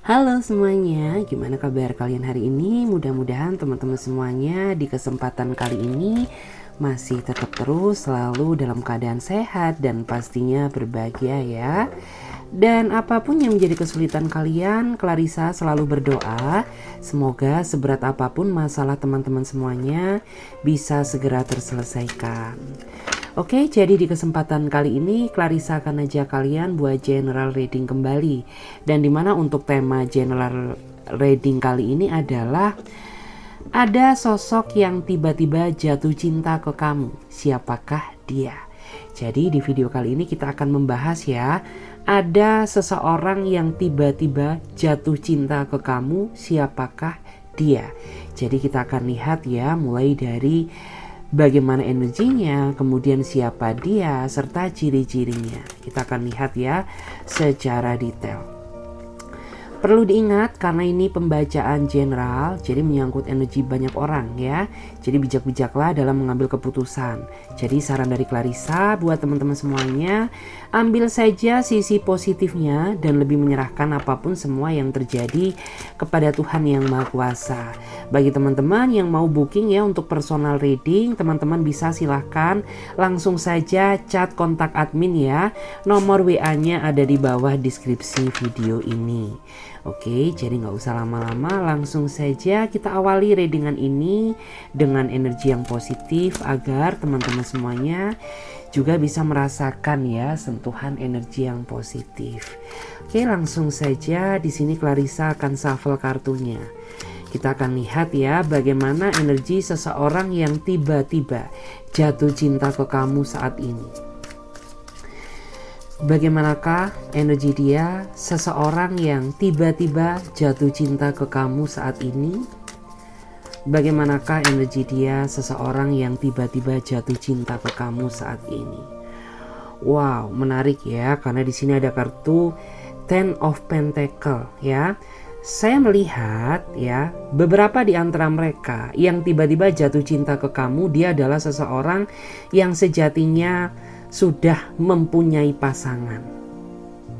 Halo semuanya, gimana kabar kalian hari ini? Mudah-mudahan teman-teman semuanya di kesempatan kali ini masih tetap terus selalu dalam keadaan sehat dan pastinya berbahagia ya. Dan apapun yang menjadi kesulitan kalian, Clarissa selalu berdoa semoga seberat apapun masalah teman-teman semuanya bisa segera terselesaikan. Oke, jadi di kesempatan kali ini Clarissa akan ajak kalian buat general reading kembali. Dan dimana untuk tema general reading kali ini adalah ada sosok yang tiba-tiba jatuh cinta ke kamu. Siapakah dia? Jadi di video kali ini kita akan membahas ya, ada seseorang yang tiba-tiba jatuh cinta ke kamu. Siapakah dia? Jadi kita akan lihat ya, mulai dari bagaimana energinya, kemudian siapa dia, serta ciri-cirinya. Kita akan lihat ya secara detail. Perlu diingat karena ini pembacaan general, jadi menyangkut energi banyak orang ya. Jadi bijak-bijaklah dalam mengambil keputusan. Jadi saran dari Clarissa buat teman-teman semuanya, ambil saja sisi positifnya dan lebih menyerahkan apapun semua yang terjadi kepada Tuhan yang Maha Kuasa. Bagi teman-teman yang mau booking ya untuk personal reading, teman-teman bisa silahkan langsung saja chat kontak admin ya. Nomor WA-nya ada di bawah deskripsi video ini. Oke, jadi nggak usah lama-lama, langsung saja kita awali readingan ini dengan energi yang positif agar teman-teman semuanya juga bisa merasakan ya sentuhan energi yang positif. Oke, langsung saja di sini Clarissa akan shuffle kartunya. Kita akan lihat ya bagaimana energi seseorang yang tiba-tiba jatuh cinta ke kamu saat ini. Bagaimanakah energi dia, seseorang yang tiba-tiba jatuh cinta ke kamu saat ini? Bagaimanakah energi dia, seseorang yang tiba-tiba jatuh cinta ke kamu saat ini? Wow, menarik ya, karena di sini ada kartu Ten of Pentacle ya. Saya melihat ya, beberapa di antara mereka yang tiba-tiba jatuh cinta ke kamu, dia adalah seseorang yang sejatinya sudah mempunyai pasangan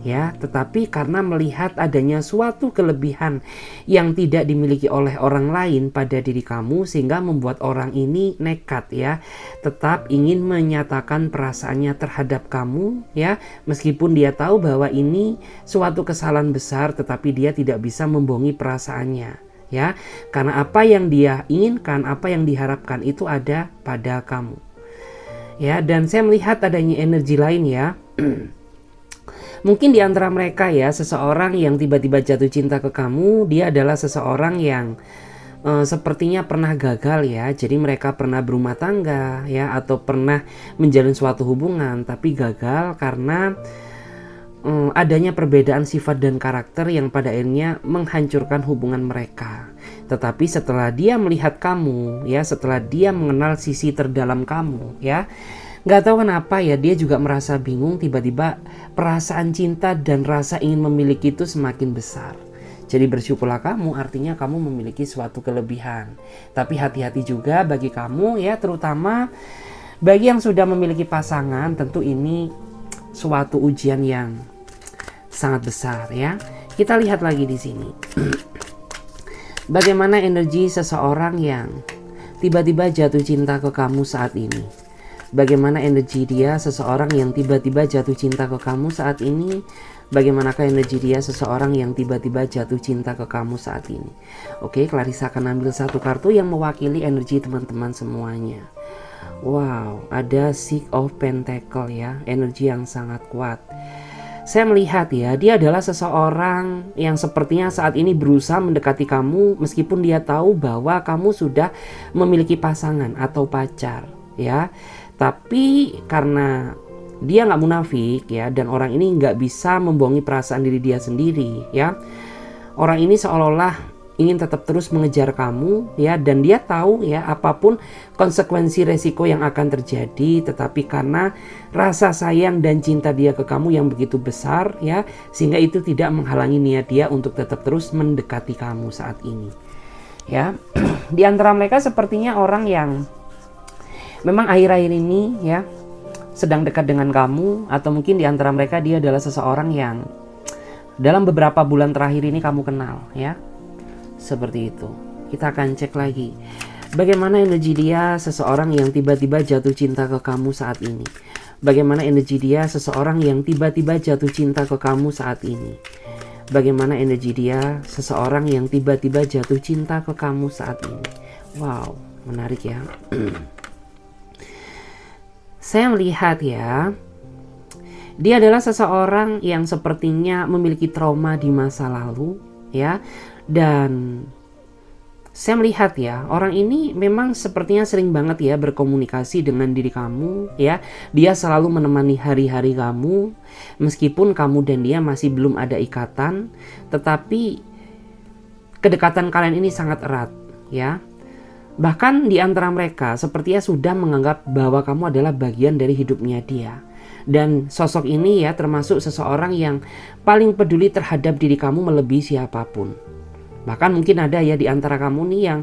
ya, tetapi karena melihat adanya suatu kelebihan yang tidak dimiliki oleh orang lain pada diri kamu, sehingga membuat orang ini nekat ya, tetap ingin menyatakan perasaannya terhadap kamu ya, meskipun dia tahu bahwa ini suatu kesalahan besar, tetapi dia tidak bisa membohongi perasaannya ya, karena apa yang dia inginkan, apa yang diharapkan itu ada pada kamu ya. Dan saya melihat adanya energi lain ya. Mungkin di antara mereka ya, seseorang yang tiba-tiba jatuh cinta ke kamu, dia adalah seseorang yang sepertinya pernah gagal ya. Jadi mereka pernah berumah tangga ya, atau pernah menjalin suatu hubungan tapi gagal karena adanya perbedaan sifat dan karakter yang pada akhirnya menghancurkan hubungan mereka. Tetapi setelah dia melihat kamu ya, setelah dia mengenal sisi terdalam kamu ya, nggak tahu kenapa ya, dia juga merasa bingung, tiba-tiba perasaan cinta dan rasa ingin memiliki itu semakin besar. Jadi bersyukurlah kamu, artinya kamu memiliki suatu kelebihan. Tapi hati-hati juga bagi kamu ya, terutama bagi yang sudah memiliki pasangan, tentu ini suatu ujian yang sangat besar ya. Kita lihat lagi di sini. Bagaimana energi seseorang yang tiba-tiba jatuh cinta ke kamu saat ini? Bagaimana energi dia, seseorang yang tiba-tiba jatuh cinta ke kamu saat ini? Bagaimanakah energi dia, seseorang yang tiba-tiba jatuh cinta ke kamu saat ini? Oke, Clarissa akan ambil satu kartu yang mewakili energi teman-teman semuanya. Wow, ada Six of Pentacle ya, energi yang sangat kuat. Saya melihat ya, dia adalah seseorang yang sepertinya saat ini berusaha mendekati kamu meskipun dia tahu bahwa kamu sudah memiliki pasangan atau pacar ya. Tapi karena dia nggak munafik ya, dan orang ini nggak bisa membohongi perasaan diri dia sendiri ya. Orang ini seolah-olah ingin tetap terus mengejar kamu ya, dan dia tahu ya apapun konsekuensi resiko yang akan terjadi, tetapi karena rasa sayang dan cinta dia ke kamu yang begitu besar ya, sehingga itu tidak menghalangi niat dia untuk tetap terus mendekati kamu saat ini ya. Di antara mereka sepertinya orang yang memang akhir-akhir ini ya sedang dekat dengan kamu, atau mungkin di antara mereka dia adalah seseorang yang dalam beberapa bulan terakhir ini kamu kenal ya. Seperti itu. Kita akan cek lagi. Bagaimana energi dia seseorang yang tiba-tiba jatuh cinta ke kamu saat ini. Bagaimana energi dia seseorang yang tiba-tiba jatuh cinta ke kamu saat ini. Bagaimana energi dia seseorang yang tiba-tiba jatuh cinta ke kamu saat ini. Wow, menarik ya. Saya melihat ya, dia adalah seseorang yang sepertinya memiliki trauma di masa lalu ya. Dan saya melihat ya, orang ini memang sepertinya sering banget ya berkomunikasi dengan diri kamu ya. Dia selalu menemani hari-hari kamu, meskipun kamu dan dia masih belum ada ikatan, tetapi kedekatan kalian ini sangat erat ya. Bahkan di antara mereka sepertinya sudah menganggap bahwa kamu adalah bagian dari hidupnya dia. Dan sosok ini ya termasuk seseorang yang paling peduli terhadap diri kamu melebihi siapapun. Bahkan mungkin ada ya di antara kamu nih yang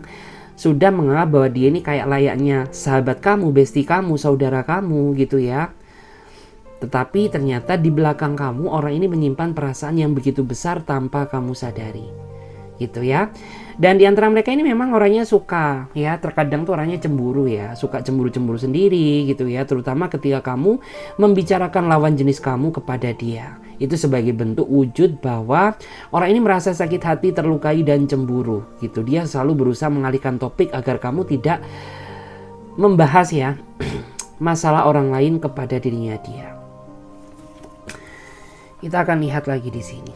sudah menganggap bahwa dia ini kayak layaknya sahabat kamu, bestie kamu, saudara kamu gitu ya. Tetapi ternyata di belakang kamu orang ini menyimpan perasaan yang begitu besar tanpa kamu sadari. Gitu ya. Dan di antara mereka ini memang orangnya suka ya, terkadang tuh orangnya cemburu ya, suka cemburu-cemburu sendiri gitu ya, terutama ketika kamu membicarakan lawan jenis kamu kepada dia. Itu sebagai bentuk wujud bahwa orang ini merasa sakit hati, terlukai dan cemburu gitu. Dia selalu berusaha mengalihkan topik agar kamu tidak membahas ya masalah orang lain kepada dirinya dia. Kita akan lihat lagi di sini.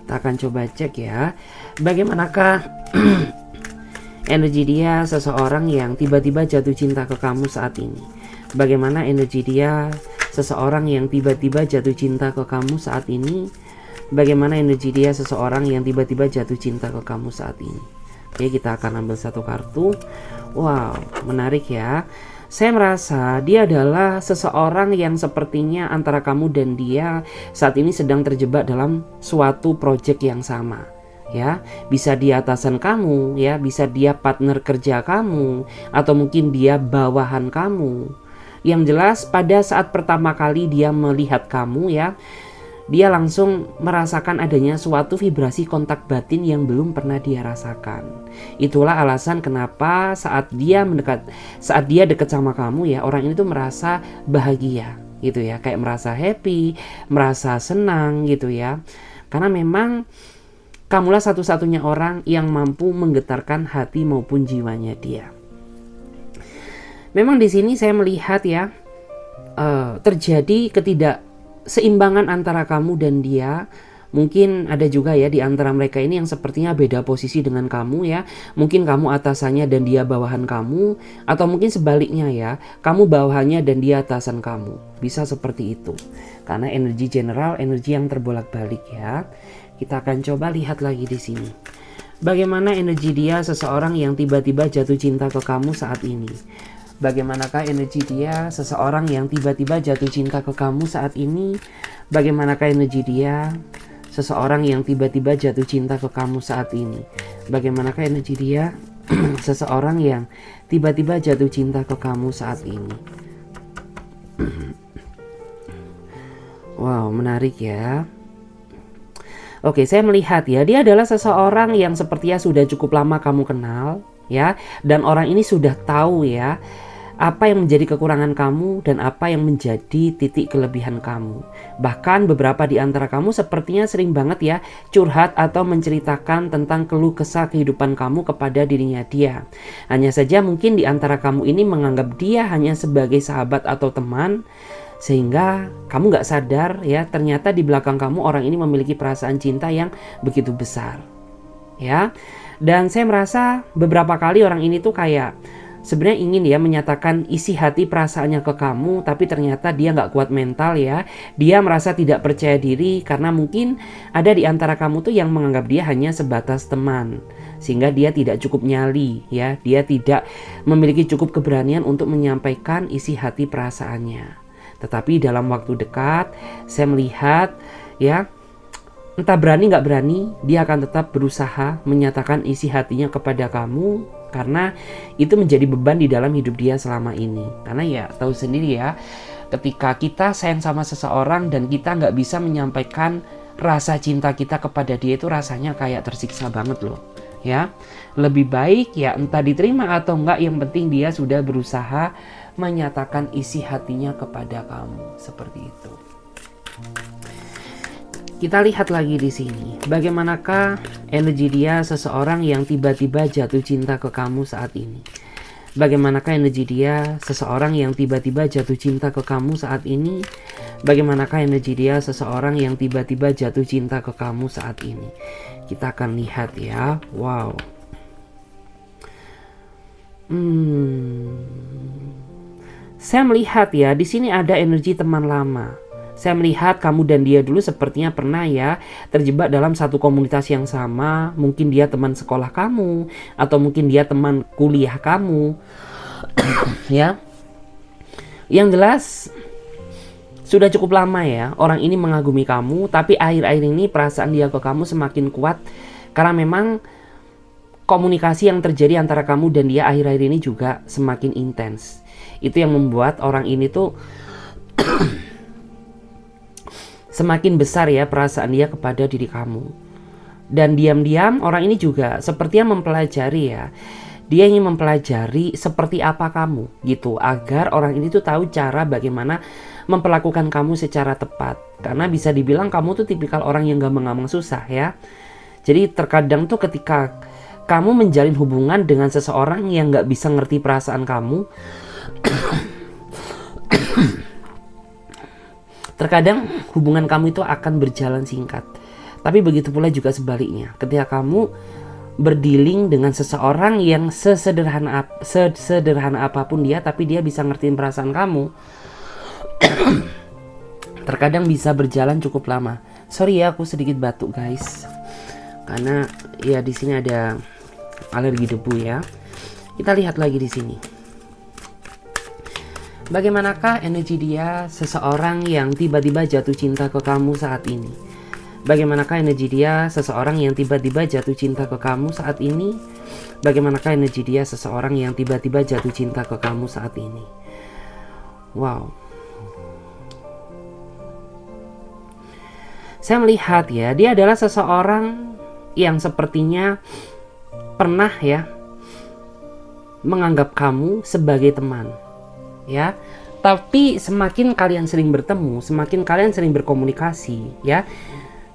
Kita akan coba cek ya, bagaimanakah energi dia seseorang yang tiba-tiba jatuh cinta ke kamu saat ini. Bagaimana energi dia seseorang yang tiba-tiba jatuh cinta ke kamu saat ini. Bagaimana energi dia seseorang yang tiba-tiba jatuh cinta ke kamu saat ini. Oke, kita akan ambil satu kartu. Wow, menarik ya. Saya merasa dia adalah seseorang yang sepertinya antara kamu dan dia saat ini sedang terjebak dalam suatu proyek yang sama. Ya, bisa dia atasan kamu, ya, bisa dia partner kerja kamu, atau mungkin dia bawahan kamu. Yang jelas pada saat pertama kali dia melihat kamu ya, dia langsung merasakan adanya suatu vibrasi kontak batin yang belum pernah dia rasakan. Itulah alasan kenapa saat dia dekat sama kamu ya, orang ini tuh merasa bahagia gitu ya, kayak merasa happy, merasa senang gitu ya. Karena memang kamulah satu-satunya orang yang mampu menggetarkan hati maupun jiwanya dia. Memang di sini saya melihat ya, terjadi ketidakseimbangan antara kamu dan dia. Mungkin ada juga ya di antara mereka ini yang sepertinya beda posisi dengan kamu ya. Mungkin kamu atasannya dan dia bawahan kamu, atau mungkin sebaliknya ya, kamu bawahannya dan dia atasan kamu. Bisa seperti itu. Karena energi general, energi yang terbolak-balik ya. Kita akan coba lihat lagi di sini. Bagaimana energi dia seseorang yang tiba-tiba jatuh cinta ke kamu saat ini? Bagaimanakah energi dia seseorang yang tiba-tiba jatuh cinta ke kamu saat ini? Bagaimanakah energi dia seseorang yang tiba-tiba jatuh cinta ke kamu saat ini? Bagaimanakah energi dia seseorang yang tiba-tiba jatuh cinta ke kamu saat ini? Wow, menarik ya. Oke, saya melihat ya, dia adalah seseorang yang sepertinya sudah cukup lama kamu kenal ya, dan orang ini sudah tahu ya apa yang menjadi kekurangan kamu dan apa yang menjadi titik kelebihan kamu. Bahkan beberapa di antara kamu sepertinya sering banget ya curhat atau menceritakan tentang keluh kesah kehidupan kamu kepada dirinya dia. Hanya saja mungkin di antara kamu ini menganggap dia hanya sebagai sahabat atau teman, sehingga kamu gak sadar ya, ternyata di belakang kamu orang ini memiliki perasaan cinta yang begitu besar ya. Dan saya merasa beberapa kali orang ini tuh kayak sebenarnya ingin ya menyatakan isi hati perasaannya ke kamu, tapi ternyata dia gak kuat mental ya. Dia merasa tidak percaya diri karena mungkin ada di antara kamu tuh yang menganggap dia hanya sebatas teman, sehingga dia tidak cukup nyali ya, dia tidak memiliki cukup keberanian untuk menyampaikan isi hati perasaannya. Tetapi dalam waktu dekat saya melihat ya, entah berani gak berani, dia akan tetap berusaha menyatakan isi hatinya kepada kamu, karena itu menjadi beban di dalam hidup dia selama ini. Karena ya tahu sendiri ya, ketika kita sayang sama seseorang dan kita nggak bisa menyampaikan rasa cinta kita kepada dia, itu rasanya kayak tersiksa banget loh ya. Lebih baik ya entah diterima atau enggak, yang penting dia sudah berusaha menyatakan isi hatinya kepada kamu, seperti itu. Kita lihat lagi di sini, bagaimanakah energi dia seseorang yang tiba-tiba jatuh cinta ke kamu saat ini. Bagaimanakah energi dia seseorang yang tiba-tiba jatuh cinta ke kamu saat ini? Bagaimanakah energi dia seseorang yang tiba-tiba jatuh cinta ke kamu saat ini? Kita akan lihat ya. Wow. Saya melihat ya, di sini ada energi teman lama. Saya melihat kamu dan dia dulu sepertinya pernah ya terjebak dalam satu komunitas yang sama. Mungkin dia teman sekolah kamu, atau mungkin dia teman kuliah kamu. Ya. Yang jelas sudah cukup lama ya orang ini mengagumi kamu, tapi akhir-akhir ini perasaan dia ke kamu semakin kuat karena memang komunikasi yang terjadi antara kamu dan dia akhir-akhir ini juga semakin intens. Itu yang membuat orang ini tuh semakin besar ya perasaan dia kepada diri kamu. Dan diam-diam orang ini juga sepertinya mempelajari ya. Dia ingin mempelajari seperti apa kamu gitu, agar orang ini tuh tahu cara bagaimana memperlakukan kamu secara tepat. Karena bisa dibilang kamu tuh tipikal orang yang gampang-gampang susah ya. Jadi terkadang tuh ketika kamu menjalin hubungan dengan seseorang yang gak bisa ngerti perasaan kamu, terkadang hubungan kamu itu akan berjalan singkat. Tapi begitu pula juga sebaliknya. Ketika kamu berdealing dengan seseorang yang sesederhana apapun dia, tapi dia bisa ngertiin perasaan kamu, terkadang bisa berjalan cukup lama. Sorry ya, aku sedikit batuk guys, karena ya di sini ada alergi debu ya. Kita lihat lagi di sini. Bagaimanakah energi dia seseorang yang tiba-tiba jatuh cinta ke kamu saat ini? Bagaimanakah energi dia seseorang yang tiba-tiba jatuh cinta ke kamu saat ini? Bagaimanakah energi dia seseorang yang tiba-tiba jatuh cinta ke kamu saat ini? Wow. Saya melihat ya, dia adalah seseorang yang sepertinya pernah ya menganggap kamu sebagai teman. Ya, tapi semakin kalian sering bertemu, semakin kalian sering berkomunikasi, ya,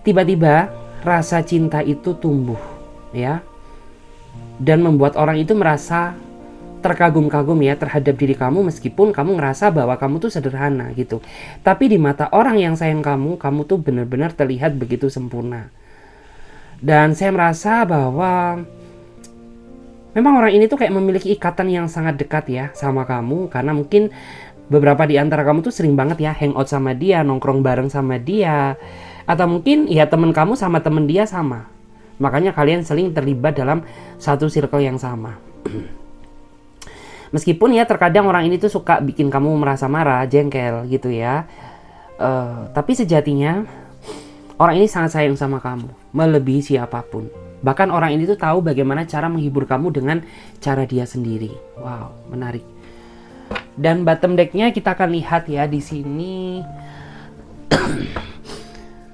tiba-tiba rasa cinta itu tumbuh, ya, dan membuat orang itu merasa terkagum-kagum ya terhadap diri kamu, meskipun kamu ngerasa bahwa kamu tuh sederhana gitu. Tapi di mata orang yang sayang kamu tuh benar-benar terlihat begitu sempurna. Dan saya merasa bahwa memang orang ini tuh kayak memiliki ikatan yang sangat dekat ya sama kamu, karena mungkin beberapa di antara kamu tuh sering banget ya hangout sama dia, nongkrong bareng sama dia, atau mungkin ya temen kamu sama temen dia sama. Makanya kalian sering terlibat dalam satu circle yang sama. Meskipun ya terkadang orang ini tuh suka bikin kamu merasa marah, jengkel gitu ya. Tapi sejatinya orang ini sangat sayang sama kamu, melebihi siapapun. Bahkan orang ini tuh tahu bagaimana cara menghibur kamu dengan cara dia sendiri. Wow, menarik. Dan bottom decknya kita akan lihat ya di sini.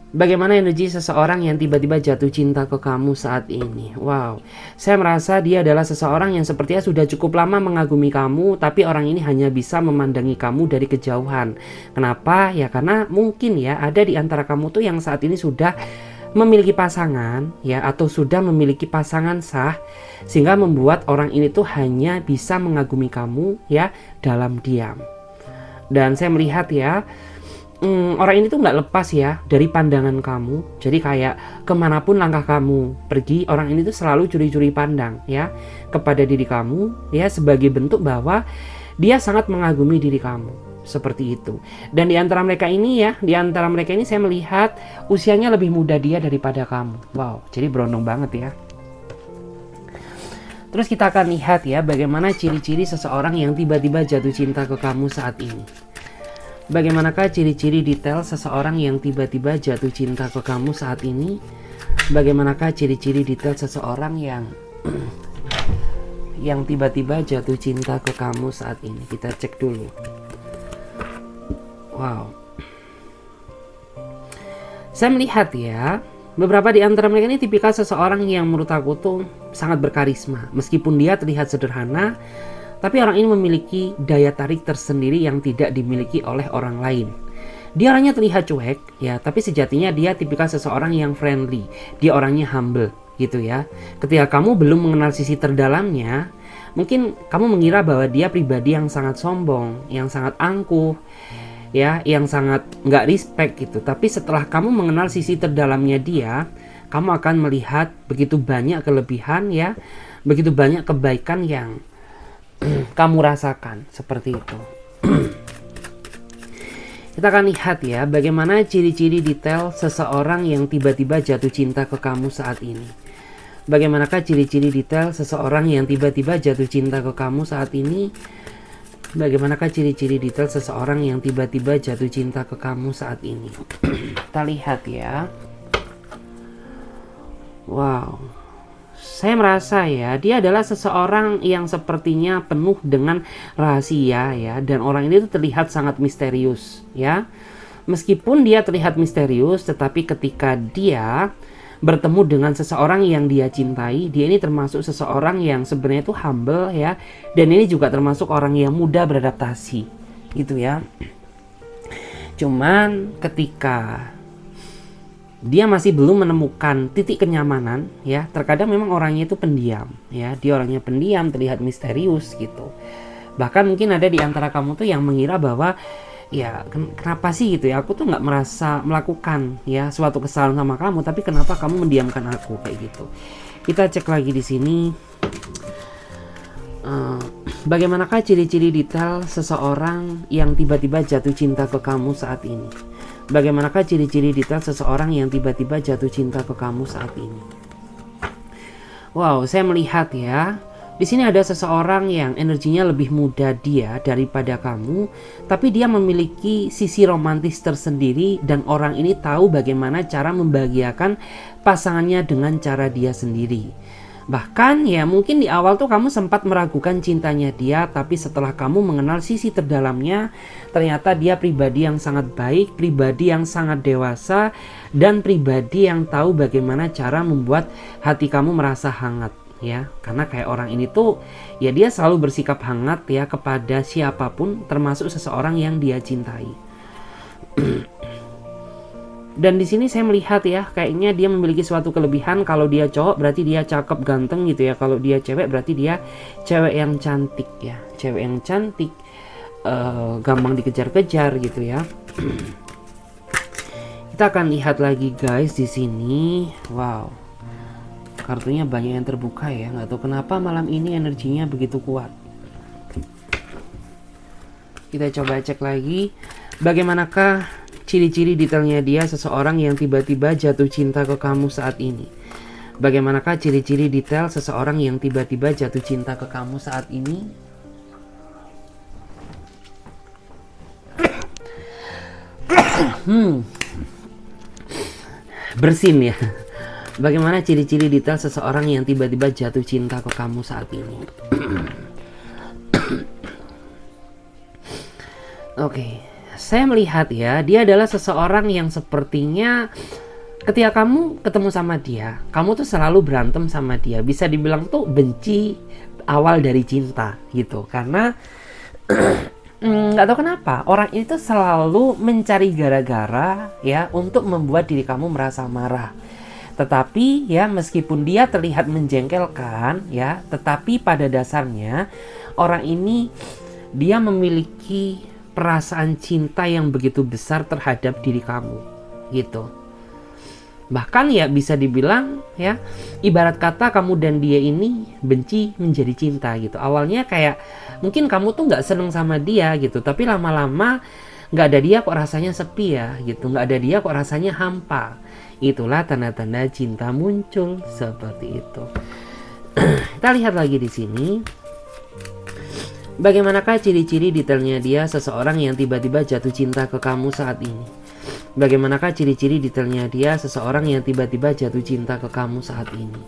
Bagaimana energi seseorang yang tiba-tiba jatuh cinta ke kamu saat ini. Wow, saya merasa dia adalah seseorang yang sepertinya sudah cukup lama mengagumi kamu, tapi orang ini hanya bisa memandangi kamu dari kejauhan. Kenapa? Ya karena mungkin ya ada di antara kamu tuh yang saat ini sudah memiliki pasangan ya, atau sudah memiliki pasangan sah, sehingga membuat orang ini tuh hanya bisa mengagumi kamu ya dalam diam. Dan saya melihat ya orang ini tuh nggak lepas ya dari pandangan kamu. Jadi kayak kemanapun langkah kamu pergi, orang ini tuh selalu curi-curi pandang ya kepada diri kamu ya, sebagai bentuk bahwa dia sangat mengagumi diri kamu. Seperti itu. Dan di antara mereka ini saya melihat usianya lebih muda dia daripada kamu. Wow, jadi berondong banget ya. Terus kita akan lihat ya bagaimana ciri-ciri seseorang yang tiba-tiba jatuh cinta ke kamu saat ini. Bagaimanakah ciri-ciri detail seseorang yang tiba-tiba jatuh cinta ke kamu saat ini? Bagaimanakah ciri-ciri detail seseorang yang tiba-tiba jatuh cinta ke kamu saat ini? Kita cek dulu. Wow. Saya melihat ya, beberapa di antara mereka ini tipikal seseorang yang menurut aku tuh sangat berkarisma. Meskipun dia terlihat sederhana, tapi orang ini memiliki daya tarik tersendiri yang tidak dimiliki oleh orang lain. Dia orangnya terlihat cuek ya, tapi sejatinya dia tipikal seseorang yang friendly. Dia orangnya humble gitu ya. Ketika kamu belum mengenal sisi terdalamnya, mungkin kamu mengira bahwa dia pribadi yang sangat sombong, yang sangat angkuh, ya, yang sangat nggak respect gitu. Tapi setelah kamu mengenal sisi terdalamnya dia, kamu akan melihat begitu banyak kelebihan ya, begitu banyak kebaikan yang kamu rasakan seperti itu. Kita akan lihat ya bagaimana ciri-ciri detail seseorang yang tiba-tiba jatuh cinta ke kamu saat ini. Bagaimanakah ciri-ciri detail seseorang yang tiba-tiba jatuh cinta ke kamu saat ini? Bagaimanakah ciri-ciri detail seseorang yang tiba-tiba jatuh cinta ke kamu saat ini? Kita lihat ya. Wow. Saya merasa ya, dia adalah seseorang yang sepertinya penuh dengan rahasia ya. Dan orang ini tuh terlihat sangat misterius ya. Meskipun dia terlihat misterius, tetapi ketika dia bertemu dengan seseorang yang dia cintai, dia ini termasuk seseorang yang sebenarnya itu humble ya, dan ini juga termasuk orang yang mudah beradaptasi gitu ya. Cuman ketika dia masih belum menemukan titik kenyamanan ya, terkadang memang orangnya itu pendiam ya, dia orangnya pendiam, terlihat misterius gitu. Bahkan mungkin ada di antara kamu tuh yang mengira bahwa ya kenapa sih gitu ya, aku tuh nggak merasa melakukan ya suatu kesalahan sama kamu, tapi kenapa kamu mendiamkan aku kayak gitu. Kita cek lagi di sini. Bagaimanakah ciri-ciri detail seseorang yang tiba-tiba jatuh cinta ke kamu saat ini? Bagaimanakah ciri-ciri detail seseorang yang tiba-tiba jatuh cinta ke kamu saat ini? Wow, saya melihat ya, di sini ada seseorang yang energinya lebih muda dia daripada kamu, tapi dia memiliki sisi romantis tersendiri dan orang ini tahu bagaimana cara membahagiakan pasangannya dengan cara dia sendiri. Bahkan ya mungkin di awal tuh kamu sempat meragukan cintanya dia, tapi setelah kamu mengenal sisi terdalamnya, ternyata dia pribadi yang sangat baik, pribadi yang sangat dewasa, dan pribadi yang tahu bagaimana cara membuat hati kamu merasa hangat. Ya, karena kayak orang ini tuh ya dia selalu bersikap hangat ya kepada siapapun, termasuk seseorang yang dia cintai. Dan di sini saya melihat ya, kayaknya dia memiliki suatu kelebihan. Kalau dia cowok berarti dia cakep ganteng gitu ya, kalau dia cewek berarti dia cewek yang cantik ya, cewek yang cantik, gampang dikejar-kejar gitu ya. Kita akan lihat lagi guys di sini. Wow, kartunya banyak yang terbuka ya, nggak tahu kenapa malam ini energinya begitu kuat. Kita coba cek lagi, bagaimanakah ciri-ciri detailnya dia seseorang yang tiba-tiba jatuh cinta ke kamu saat ini? Bagaimanakah ciri-ciri detail seseorang yang tiba-tiba jatuh cinta ke kamu saat ini? Bersin ya. Bagaimana ciri-ciri detail seseorang yang tiba-tiba jatuh cinta ke kamu saat ini? Oke. Saya melihat ya, dia adalah seseorang yang sepertinya ketika kamu ketemu sama dia, kamu tuh selalu berantem sama dia. Bisa dibilang tuh benci awal dari cinta gitu. Karena nggak tahu kenapa orang ini tuh selalu mencari gara-gara ya untuk membuat diri kamu merasa marah. Tetapi ya meskipun dia terlihat menjengkelkan ya, tetapi pada dasarnya orang ini dia memiliki perasaan cinta yang begitu besar terhadap diri kamu gitu. Bahkan ya bisa dibilang ya, ibarat kata kamu dan dia ini benci menjadi cinta gitu. Awalnya kayak mungkin kamu tuh nggak seneng sama dia gitu, tapi lama-lama nggak ada dia kok rasanya sepi ya gitu, nggak ada dia kok rasanya hampa. Itulah tanda-tanda cinta muncul seperti itu. Kita lihat lagi di sini. Bagaimanakah ciri-ciri detailnya dia seseorang yang tiba-tiba jatuh cinta ke kamu saat ini? Bagaimanakah ciri-ciri detailnya dia seseorang yang tiba-tiba jatuh cinta ke kamu saat ini?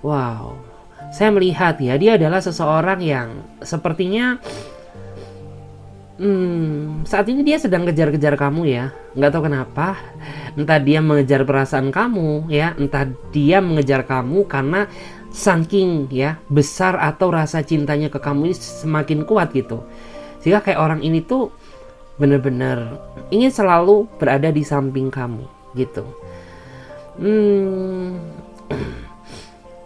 Wow, saya melihat ya, dia adalah seseorang yang sepertinya Saat ini dia sedang kejar-kejar kamu ya, nggak tahu kenapa. Entah dia mengejar perasaan kamu ya, entah dia mengejar kamu karena saking ya besar atau rasa cintanya ke kamu ini semakin kuat gitu. Sehingga kayak orang ini tuh bener-bener ingin selalu berada di samping kamu gitu.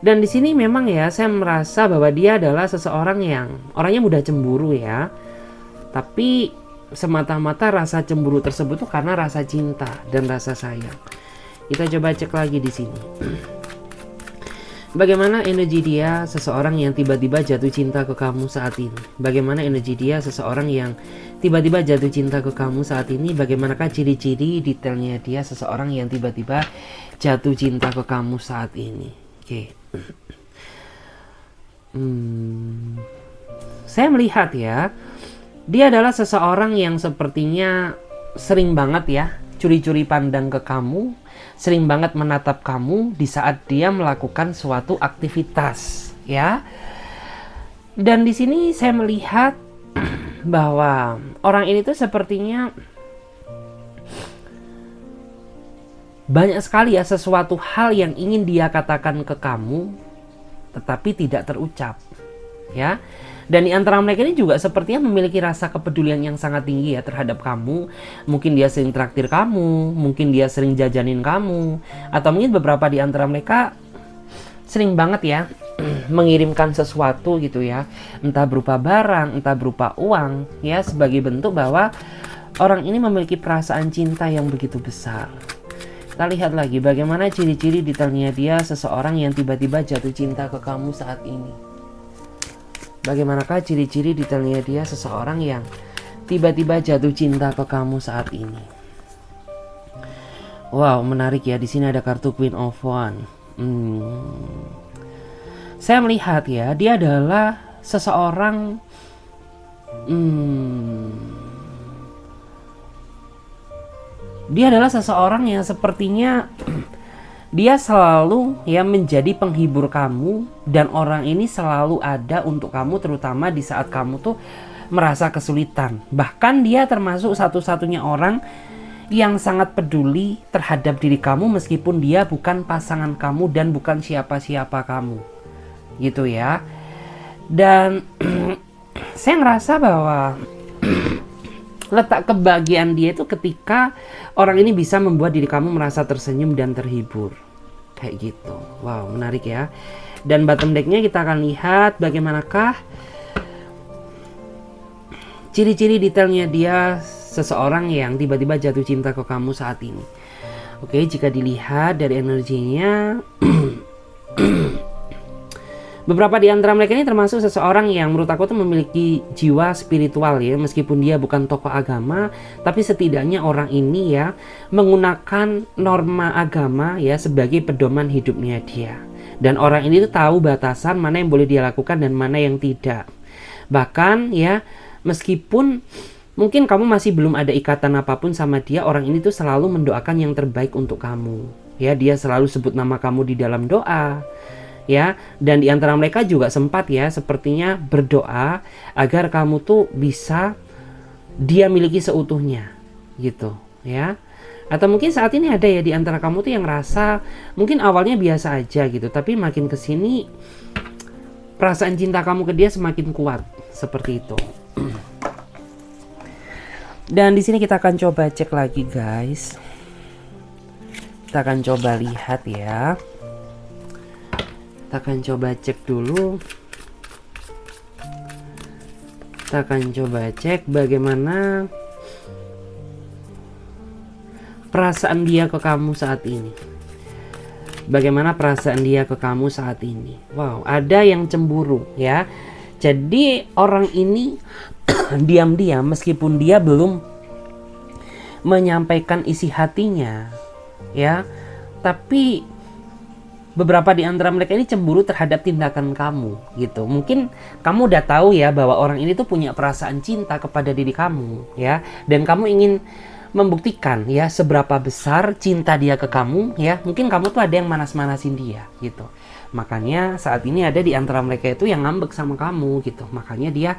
Dan di sini memang ya saya merasa bahwa dia adalah seseorang yang orangnya mudah cemburu ya. Tapi semata-mata rasa cemburu tersebut tuh karena rasa cinta dan rasa sayang. Kita coba cek lagi di sini. Bagaimana energi dia seseorang yang tiba-tiba jatuh cinta ke kamu saat ini? Bagaimana energi dia seseorang yang tiba-tiba jatuh cinta ke kamu saat ini? Bagaimanakah ciri-ciri detailnya dia seseorang yang tiba-tiba jatuh cinta ke kamu saat ini? Oke. Saya melihat ya, dia adalah seseorang yang sepertinya sering banget ya curi-curi pandang ke kamu, sering banget menatap kamu di saat dia melakukan suatu aktivitas ya. Dan di sini saya melihat bahwa orang ini tuh sepertinya banyak sekali ya sesuatu hal yang ingin dia katakan ke kamu tetapi tidak terucap ya. Dan di antara mereka ini juga sepertinya memiliki rasa kepedulian yang sangat tinggi ya terhadap kamu. Mungkin dia sering traktir kamu, mungkin dia sering jajanin kamu, atau mungkin beberapa di antara mereka sering banget ya mengirimkan sesuatu gitu ya, entah berupa barang, entah berupa uang ya, sebagai bentuk bahwa orang ini memiliki perasaan cinta yang begitu besar. Kita lihat lagi bagaimana ciri-ciri detailnya dia seseorang yang tiba-tiba jatuh cinta ke kamu saat ini. Bagaimanakah ciri-ciri detailnya dia seseorang yang tiba-tiba jatuh cinta ke kamu saat ini? Wow, menarik ya. Di sini ada kartu Queen of Wands. Saya melihat ya, dia adalah seseorang dia adalah seseorang yang sepertinya dia selalu ya menjadi penghibur kamu, dan orang ini selalu ada untuk kamu terutama di saat kamu tuh merasa kesulitan. Bahkan dia termasuk satu-satunya orang yang sangat peduli terhadap diri kamu meskipun dia bukan pasangan kamu dan bukan siapa-siapa kamu. Gitu ya. Dan saya ngerasa bahwa letak kebahagiaan dia itu ketika orang ini bisa membuat diri kamu merasa tersenyum dan terhibur. Kayak gitu. Wow, menarik ya. Dan bottom decknya kita akan lihat bagaimanakah ciri-ciri detailnya dia seseorang yang tiba-tiba jatuh cinta ke kamu saat ini. Oke, jika dilihat dari energinya beberapa di antara mereka ini termasuk seseorang yang menurut aku tuh memiliki jiwa spiritual ya. Meskipun dia bukan tokoh agama, tapi setidaknya orang ini ya menggunakan norma agama ya sebagai pedoman hidupnya dia. Dan orang ini tuh tahu batasan mana yang boleh dia lakukan dan mana yang tidak. Bahkan ya meskipun mungkin kamu masih belum ada ikatan apapun sama dia, orang ini tuh selalu mendoakan yang terbaik untuk kamu. Ya, dia selalu sebut nama kamu di dalam doa. Ya, dan di antara mereka juga sempat ya sepertinya berdoa agar kamu tuh bisa dia miliki seutuhnya gitu ya. Atau mungkin saat ini ada ya di antara kamu tuh yang rasa mungkin awalnya biasa aja gitu, tapi makin kesini perasaan cinta kamu ke dia semakin kuat seperti itu. Dan di sini kita akan coba cek lagi guys. Kita akan coba lihat ya. Kita akan coba cek dulu. Kita akan coba cek bagaimana perasaan dia ke kamu saat ini. Bagaimana perasaan dia ke kamu saat ini. Wow, ada yang cemburu ya. Jadi orang ini diam-diam meskipun dia belum menyampaikan isi hatinya ya, tapi beberapa di antara mereka ini cemburu terhadap tindakan kamu gitu. Mungkin kamu udah tahu ya bahwa orang ini tuh punya perasaan cinta kepada diri kamu ya, dan kamu ingin membuktikan ya seberapa besar cinta dia ke kamu ya. Mungkin kamu tuh ada yang manas-manasin dia gitu. Makanya saat ini ada di antara mereka itu yang ngambek sama kamu gitu. Makanya dia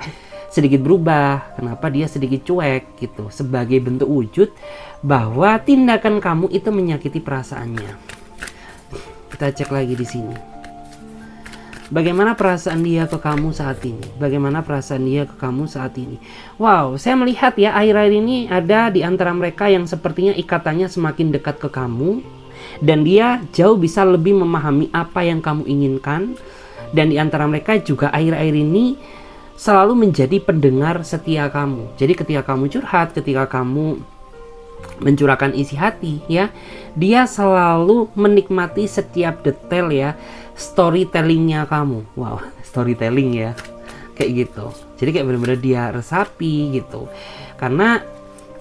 sedikit berubah, kenapa dia sedikit cuek gitu, sebagai bentuk wujud bahwa tindakan kamu itu menyakiti perasaannya. Kita cek lagi di sini. Bagaimana perasaan dia ke kamu saat ini? Bagaimana perasaan dia ke kamu saat ini? Wow, saya melihat ya, akhir-akhir ini ada di antara mereka yang sepertinya ikatannya semakin dekat ke kamu, dan dia jauh bisa lebih memahami apa yang kamu inginkan. Dan di antara mereka juga akhir-akhir ini selalu menjadi pendengar setia kamu. Jadi ketika kamu curhat, ketika kamu mencurahkan isi hati ya, dia selalu menikmati setiap detail ya, storytellingnya kamu. Wow, storytelling ya, kayak gitu. Jadi kayak benar-benar dia resapi gitu, karena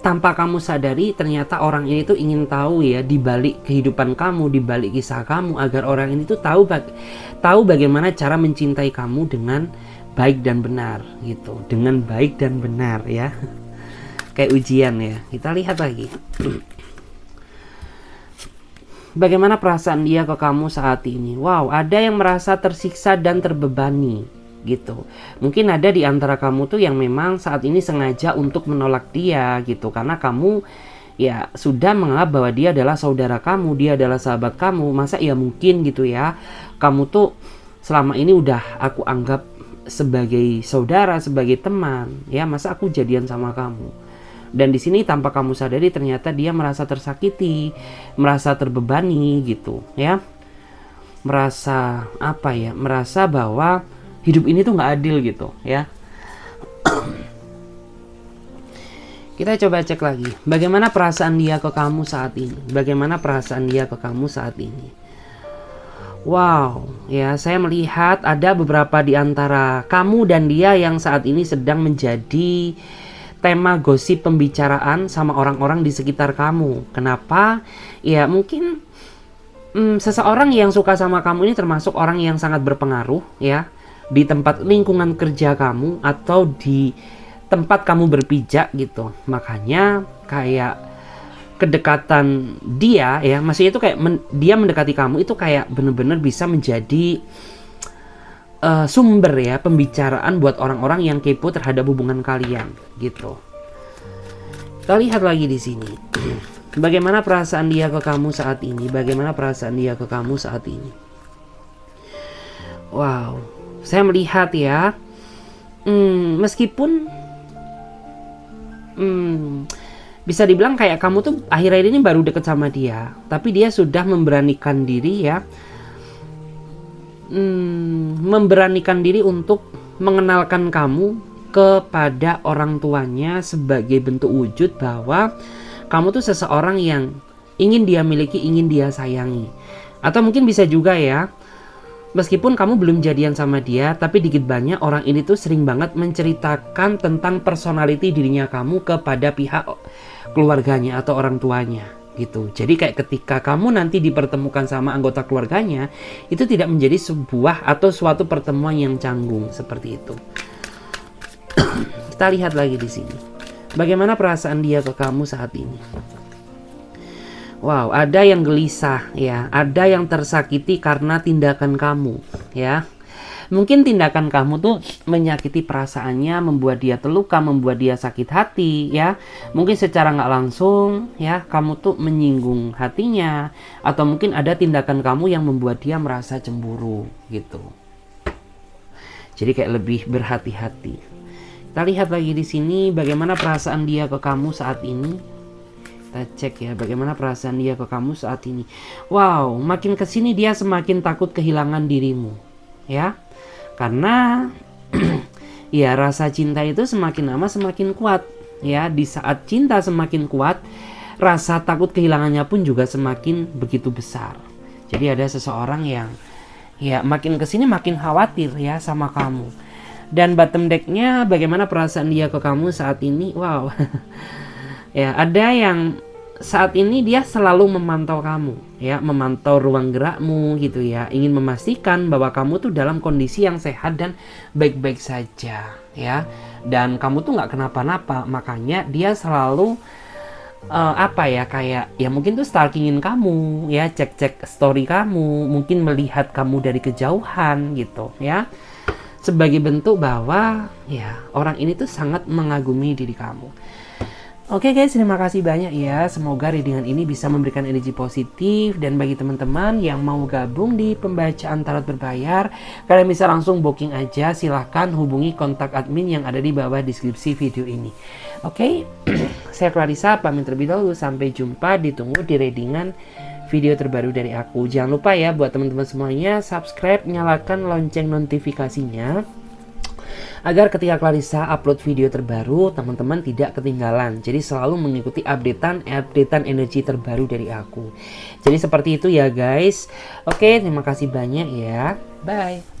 tanpa kamu sadari ternyata orang ini tuh ingin tahu ya, di balik kehidupan kamu, di balik kisah kamu, agar orang ini tuh tahu bagaimana cara mencintai kamu dengan baik dan benar gitu, dengan baik dan benar ya. Kayak ujian ya. Kita lihat lagi. Bagaimana perasaan dia ke kamu saat ini? Wow, ada yang merasa tersiksa dan terbebani gitu. Mungkin ada di antara kamu tuh yang memang saat ini sengaja untuk menolak dia gitu, karena kamu ya sudah menganggap bahwa dia adalah saudara kamu, dia adalah sahabat kamu. Masa ya mungkin gitu ya, kamu tuh selama ini udah aku anggap sebagai saudara, sebagai teman ya, masa aku jadian sama kamu? Dan di sini tanpa kamu sadari ternyata dia merasa tersakiti, merasa terbebani gitu ya. Merasa apa ya? Merasa bahwa hidup ini tuh nggak adil gitu ya. Kita coba cek lagi. Bagaimana perasaan dia ke kamu saat ini? Bagaimana perasaan dia ke kamu saat ini? Wow, ya saya melihat ada beberapa di antara kamu dan dia yang saat ini sedang menjadi tema gosip pembicaraan sama orang-orang di sekitar kamu. Kenapa? Ya mungkin seseorang yang suka sama kamu ini termasuk orang yang sangat berpengaruh ya, di tempat lingkungan kerja kamu atau di tempat kamu berpijak gitu. Makanya kayak kedekatan dia ya, maksudnya itu kayak dia mendekati kamu itu kayak bener-bener bisa menjadi sumber ya pembicaraan buat orang-orang yang kepo terhadap hubungan kalian gitu. Kita lihat lagi di sini. Bagaimana perasaan dia ke kamu saat ini? Bagaimana perasaan dia ke kamu saat ini? Wow, saya melihat ya, meskipun bisa dibilang kayak kamu tuh akhir-akhir ini baru deket sama dia, tapi dia sudah memberanikan diri ya, memberanikan diri untuk mengenalkan kamu kepada orang tuanya sebagai bentuk wujud bahwa kamu tuh seseorang yang ingin dia miliki, ingin dia sayangi. Atau mungkin bisa juga ya, meskipun kamu belum jadian sama dia, tapi dikit banyak orang ini tuh sering banget menceritakan tentang personality dirinya kamu kepada pihak keluarganya atau orang tuanya gitu. Jadi kayak ketika kamu nanti dipertemukan sama anggota keluarganya, itu tidak menjadi sebuah atau suatu pertemuan yang canggung seperti itu. Kita lihat lagi di sini. Bagaimana perasaan dia ke kamu saat ini? Wow, ada yang gelisah ya, ada yang tersakiti karena tindakan kamu ya. Mungkin tindakan kamu tuh menyakiti perasaannya, membuat dia terluka, membuat dia sakit hati ya. Mungkin secara nggak langsung ya, kamu tuh menyinggung hatinya. Atau mungkin ada tindakan kamu yang membuat dia merasa cemburu gitu. Jadi kayak lebih berhati-hati. Kita lihat lagi di sini bagaimana perasaan dia ke kamu saat ini. Kita cek ya, bagaimana perasaan dia ke kamu saat ini. Wow, makin kesini dia semakin takut kehilangan dirimu ya. Karena ya rasa cinta itu semakin lama semakin kuat ya. Di saat cinta semakin kuat, rasa takut kehilangannya pun juga semakin begitu besar. Jadi ada seseorang yang ya makin kesini makin khawatir ya sama kamu. Dan bottom decknya bagaimana perasaan dia ke kamu saat ini. Wow. Ya ada yang saat ini dia selalu memantau kamu ya, memantau ruang gerakmu gitu ya, ingin memastikan bahwa kamu tuh dalam kondisi yang sehat dan baik-baik saja ya, dan kamu tuh nggak kenapa-napa. Makanya dia selalu apa ya, kayak ya mungkin tuh stalkingin kamu ya, cek-cek story kamu, mungkin melihat kamu dari kejauhan gitu ya, sebagai bentuk bahwa ya orang ini tuh sangat mengagumi diri kamu. Oke guys, terima kasih banyak ya. Semoga readingan ini bisa memberikan energi positif. Dan bagi teman-teman yang mau gabung di pembacaan tarot berbayar, kalian bisa langsung booking aja. Silahkan hubungi kontak admin yang ada di bawah deskripsi video ini. Oke, saya Clarissa pamit terlebih dahulu. Sampai jumpa, ditunggu di readingan video terbaru dari aku. Jangan lupa ya buat teman-teman semuanya, subscribe, nyalakan lonceng notifikasinya, agar ketika Clarissa upload video terbaru, teman-teman tidak ketinggalan. Jadi selalu mengikuti updatean energi terbaru dari aku. Jadi seperti itu ya guys. Oke, terima kasih banyak ya. Bye.